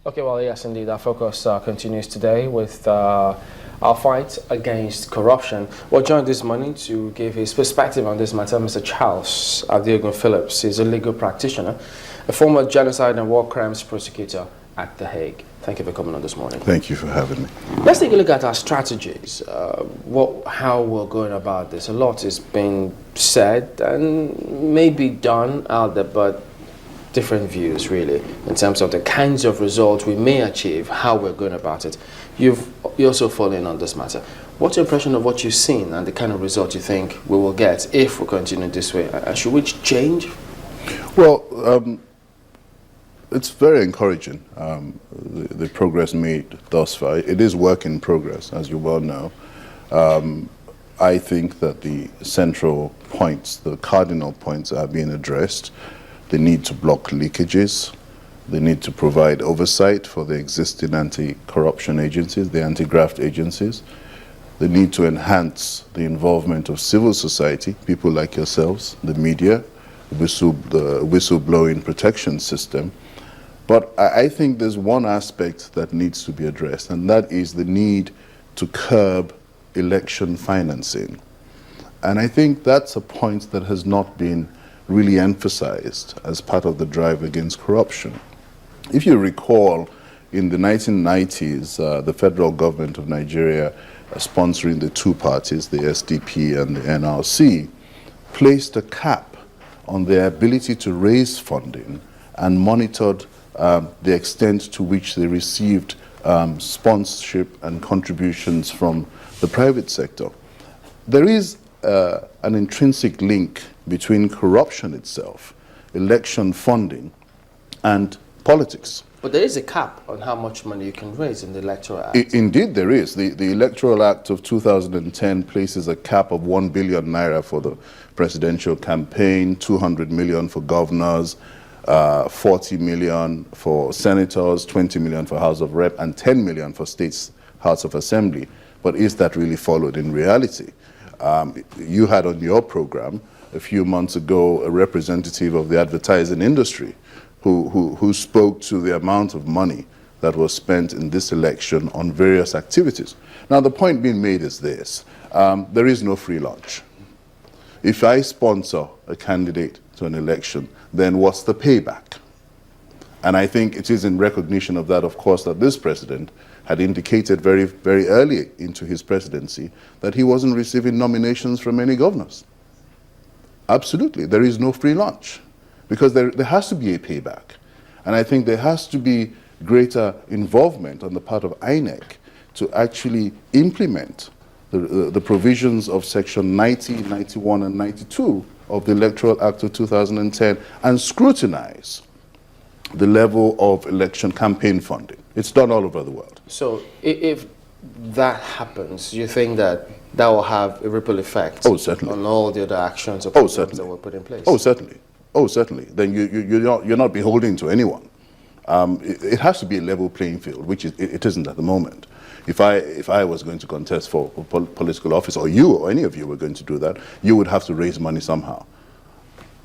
Okay, well, yes, indeed. Our focus continues today with our fight against corruption. Well, joined this morning to give his perspective on this matter, Mr. Charles Adeogun Phillips. He's a legal practitioner, a former genocide and war crimes prosecutor at The Hague. Thank you for coming on this morning. Thank you for having me. Let's take a look at our strategies, how we're going about this. A lot is being said and maybe done out there, but different views really in terms of the kinds of results we may achieve, how we're going about it. You're also fallen on this matter. What's your impression of what you've seen and the kind of result you think we will get if we continue this way? Should we change? Well, it's very encouraging, the progress made thus far. It is work in progress, as you well know. I think that the central points, the cardinal points are being addressed. The need to block leakages, the need to provide oversight for the existing anti-corruption agencies, the anti-graft agencies, the need to enhance the involvement of civil society, people like yourselves, the media, the whistleblowing protection system. But I think there's one aspect that needs to be addressed, and that is the need to curb election financing. And I think that's a point that has not been really emphasized as part of the drive against corruption. If you recall, in the 1990s, the federal government of Nigeria, sponsoring the two parties, the SDP and the NRC, placed a cap on their ability to raise funding and monitored the extent to which they received sponsorship and contributions from the private sector. There is an intrinsic link between corruption itself, election funding, and politics. But there is a cap on how much money you can raise in the Electoral Act. Indeed there is. The Electoral Act of 2010 places a cap of 1 billion naira for the presidential campaign, 200 million for governors, 40 million for senators, 20 million for House of Rep, and 10 million for states' House of Assembly. But is that really followed in reality? You had on your program a few months ago a representative of the advertising industry who spoke to the amount of money that was spent in this election on various activities. Now, the point being made is this. There is no free lunch. If I sponsor a candidate to an election, then what's the payback? And I think it is in recognition of that, of course, that this president had indicated very, very early into his presidency that he wasn't receiving nominations from any governors. Absolutely, there is no free lunch because there has to be a payback. And I think there has to be greater involvement on the part of INEC to actually implement the provisions of Section 90, 91, and 92 of the Electoral Act of 2010 and scrutinize the level of election campaign funding. It's done all over the world. So if that happens, you think that that will have a ripple effect on all the other actions or programs that were put in place? Oh, certainly. Oh, certainly. Then you're not beholden to anyone. It has to be a level playing field, which it isn't at the moment. If I was going to contest for political office, or you or any of you were going to do that, you would have to raise money somehow.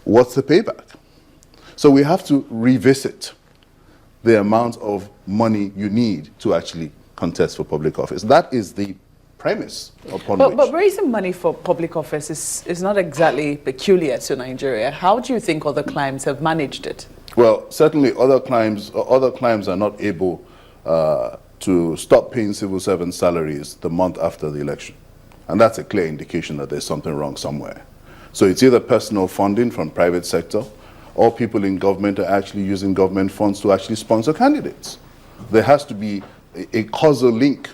What's the payback? So we have to revisit the amount of money you need to actually contest for public office. That is the premise upon which... But raising money for public office is not exactly peculiar to Nigeria. How do you think other climes have managed it? Well, certainly other climes are not able to stop paying civil servant salaries the month after the election. And that's a clear indication that there's something wrong somewhere. So it's either personal funding from private sector, or people in government are actually using government funds to actually sponsor candidates. There has to be a causal link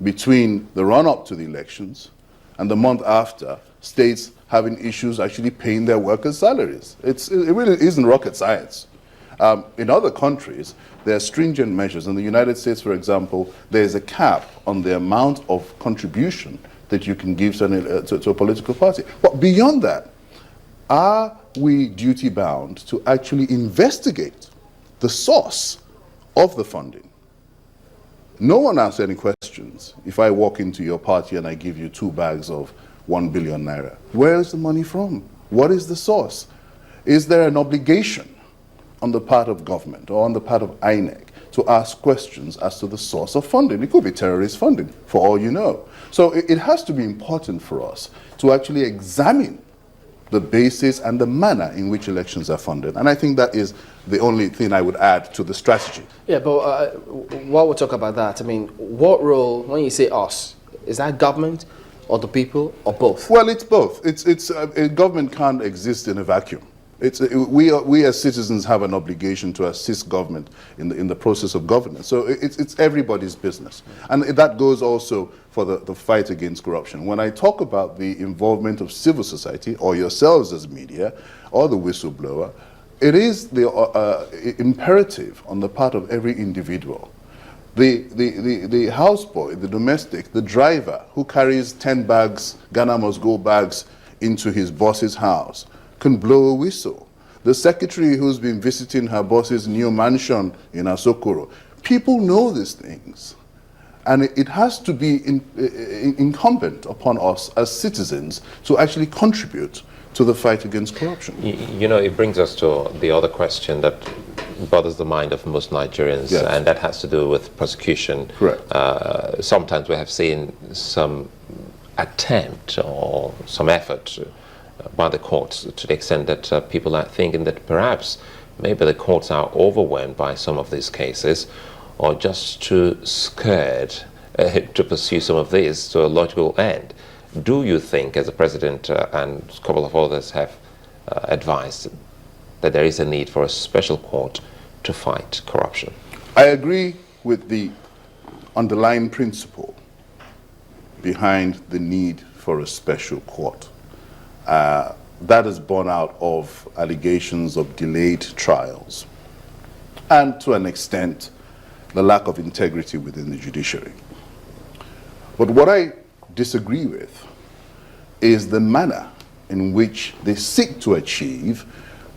between the run-up to the elections and the month after, states having issues actually paying their workers' salaries. It really isn't rocket science. In other countries, there are stringent measures. In the United States, for example, there's a cap on the amount of contribution that you can give to a political party. But beyond that, are we duty-bound to actually investigate the source of the funding? No one asks any questions if I walk into your party and I give you 2 bags of 1 billion naira. Where is the money from? What is the source? Is there an obligation on the part of government or on the part of INEC to to ask questions as to the source of funding. It could be terrorist funding, for all you know. So it has to be important for us to actually examine the basis and the manner in which elections are funded. And I think that is the only thing I would add to the strategy. Yeah, but while we talk about that, I mean, what role, when you say us, is that government or the people or both? Well, it's both. Government can't exist in a vacuum. We as citizens have an obligation to assist government in the process of governance. So it's everybody's business. And that goes also for the fight against corruption. When I talk about the involvement of civil society, or yourselves as media, or the whistleblower, it is the imperative on the part of every individual. The houseboy, the domestic, the driver who carries 10 bags, Ghana must go bags into his boss's house, can blow a whistle. The secretary who's been visiting her boss's new mansion in Asokoro. People know these things. And it has to be incumbent upon us as citizens to actually contribute to the fight against corruption. You know, it brings us to the other question that bothers the mind of most Nigerians, yes. And that has to do with prosecution. Correct. Sometimes we have seen some attempt or some effort by the courts, to the extent that people are thinking that perhaps maybe the courts are overwhelmed by some of these cases, or just too scared to pursue some of these to a logical end. Do you think, as the President and a couple of others have advised, that there is a need for a special court to fight corruption? I agree with the underlying principle behind the need for a special court. That is born out of allegations of delayed trials and, to an extent, the lack of integrity within the judiciary. But what I disagree with is the manner in which they seek to achieve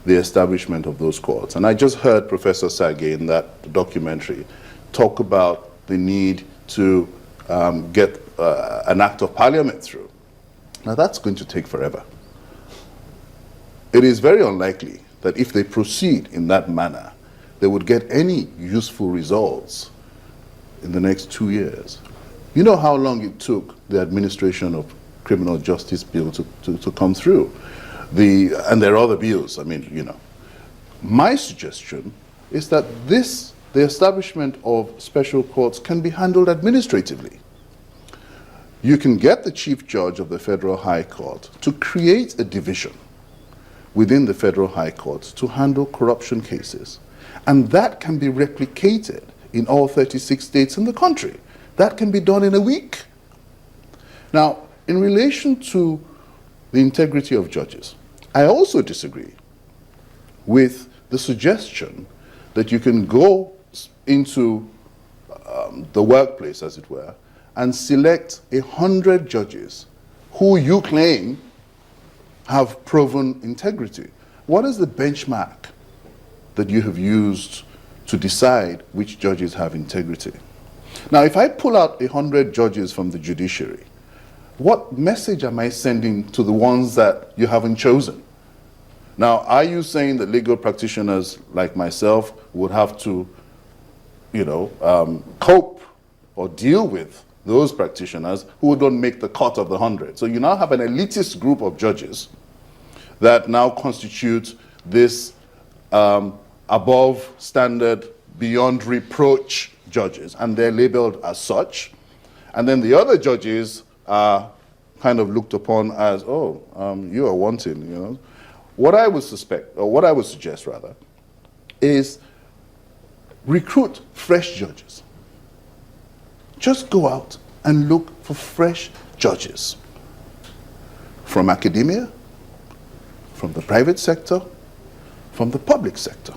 the establishment of those courts. And I just heard Professor Sage in that documentary talk about the need to get an act of parliament through. Now that's going to take forever. It is very unlikely that if they proceed in that manner, they would get any useful results in the next 2 years. You know how long it took the administration of criminal justice bill to come through. And there are other bills, I mean, you know. My suggestion is that the establishment of special courts can be handled administratively. You can get the Chief Judge of the Federal High Court to create a division within the Federal High Court to handle corruption cases. And that can be replicated in all 36 states in the country. That can be done in a week. Now, in relation to the integrity of judges, I also disagree with the suggestion that you can go into the workplace, as it were, and select 100 judges who you claim have proven integrity. What is the benchmark that you have used to decide which judges have integrity? Now, if I pull out 100 judges from the judiciary, what message am I sending to the ones that you haven't chosen? Now, are you saying that legal practitioners like myself would have to, cope or deal with those practitioners who don't make the cut of the 100? So you now have an elitist group of judges that now constitute this above standard, beyond reproach judges, and they're labeled as such. And then the other judges are kind of looked upon as, you are wanting, What I would suggest rather, is recruit fresh judges. Just go out and look for fresh judges from academia, from the private sector, from the public sector.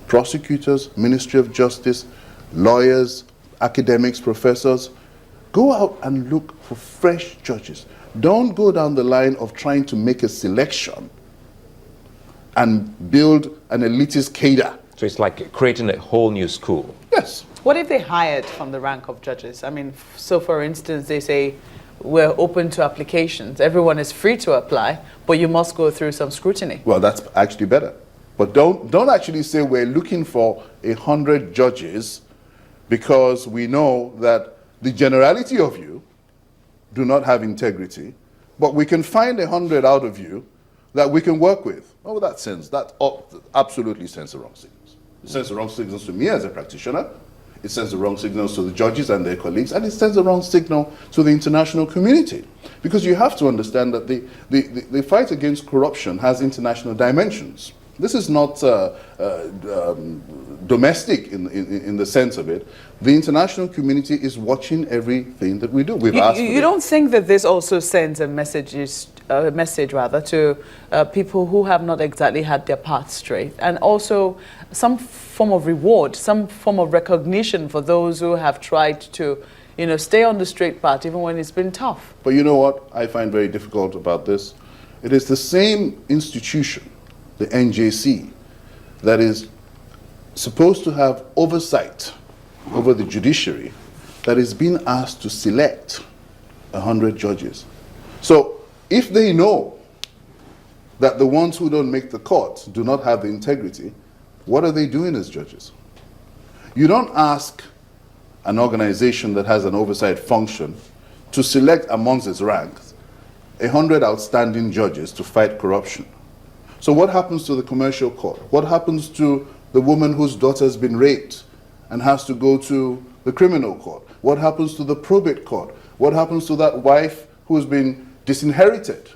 Prosecutors, Ministry of Justice, lawyers, academics, professors. Go out and look for fresh judges. Don't go down the line of trying to make a selection and build an elitist cadre. So it's like creating a whole new school. Yes. What if they hired from the rank of judges? I mean, so for instance, they say, we're open to applications. Everyone is free to apply, but you must go through some scrutiny. Well, that's actually better. But don't actually say we're looking for 100 judges because we know that the generality of you do not have integrity, but we can find 100 out of you that we can work with. Oh, that absolutely sends the wrong signals. It sends the wrong signals to me as a practitioner. It sends the wrong signals to the judges and their colleagues, and it sends the wrong signal to the international community. Because you have to understand that the fight against corruption has international dimensions. This is not domestic in the sense of it. The international community is watching everything that we do. You don't think that this also sends a message to people who have not exactly had their path straight, and also some form of reward, some form of recognition for those who have tried to, stay on the straight path even when it's been tough? But you know what I find very difficult about this? It is the same institution, the NJC, that is supposed to have oversight over the judiciary, that is being asked to select 100 judges. So if they know that the ones who don't make the court do not have the integrity, what are they doing as judges? You don't ask an organization that has an oversight function to select amongst its ranks 100 outstanding judges to fight corruption. So what happens to the commercial court? What happens to the woman whose daughter has been raped and has to go to the criminal court? What happens to the probate court? What happens to that wife who's been disinherited?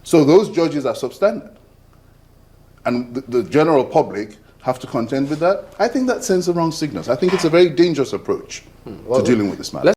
So those judges are substandard. And the general public have to contend with that. I think that sends the wrong signals. I think it's a very dangerous approach to dealing with this matter.